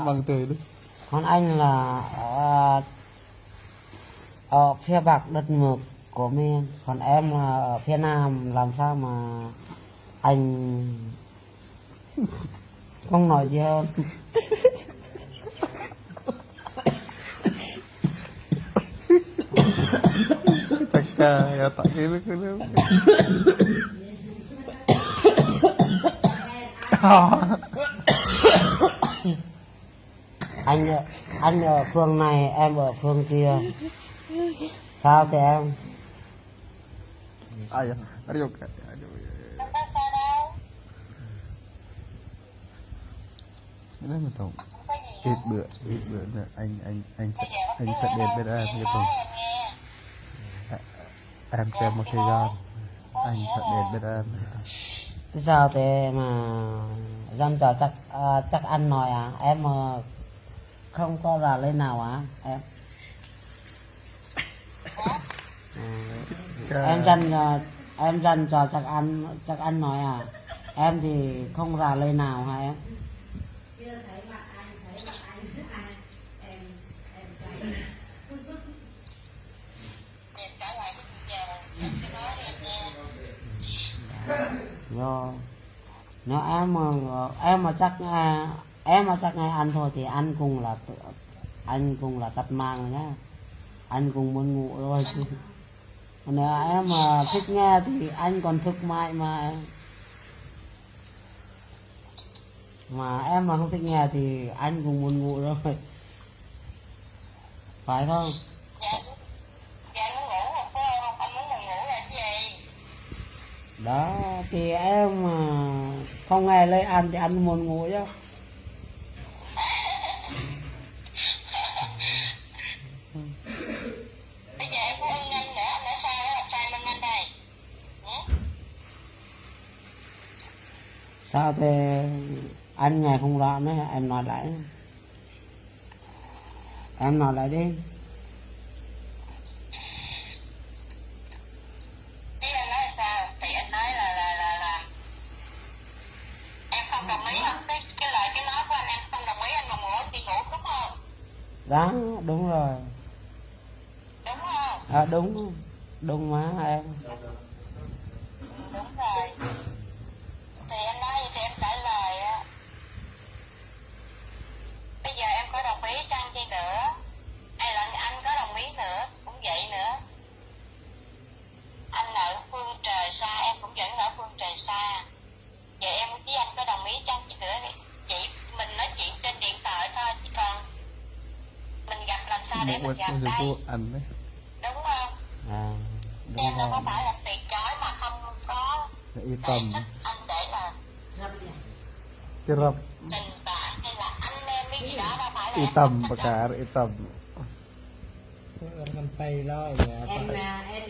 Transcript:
Bằng tuổi đấy. Còn anh là ở phía Bắc đất nước của mình, còn em là ở phía Nam, làm sao mà anh không nói gì hơn. Chắc ya tak kira kena. Anh ở phương này, em ở phương kia, sao thì em? Ayah, ada juga. Nó mà tổng ít bữa nữa anh sẽ đến bên em cái tổng em cho một thời gian anh sẽ đến bên em. Thế sao thế mà dân cho chắc anh nói à, em không có ra lên nào à em? Em dành cho chắc anh nói à, em thì không ra lên nào hả em? Rồi nếu em mà chắc nghe anh thôi thì anh cũng là tắt mang rồi nhá, anh cũng muốn ngủ rồi chứ. Nếu em mà thích nghe thì anh còn thức mãi mà em mà không thích nghe thì anh cũng muốn ngủ rồi, phải không? Đó thì em mà không nghe lời anh thì anh muốn ngủ chứ. Bây giờ em có ưng anh nữa, anh đã sai đó, sai bên anh đây. Sao thì anh nghe không rõ nữa, em nói lại đi. Ý anh nói sao? Thì anh nói là em không đồng ý không? Cái lời cái nói của anh em không đồng ý, anh mà ngủ anh đi ngủ đúng không? Đó đúng rồi. Đúng không? À, đúng má em. Đúng rồi. Thì anh nói vậy thì em trả lời á. Bây giờ em có đồng ý chăng chi nữa? Hay là anh có đồng ý nữa? Cũng vậy nữa. Anh ở phương trời xa, em cũng vẫn ở phương trời xa. Vậy em với anh có đồng ý chăng chi nữa? Mình nói chuyện trên điện thoại thôi, chứ còn mình gặp làm sao để mình gặp đây? Anh đấy. Đúng không? À, đúng Em đâu rồi. có phải là từ chối mà không có Yên để tâm. thích anh để là Kirap. tình bạn hay là anh em cái gì đó, đâu phải là em Itam không thích đâu. bakar, itam. Em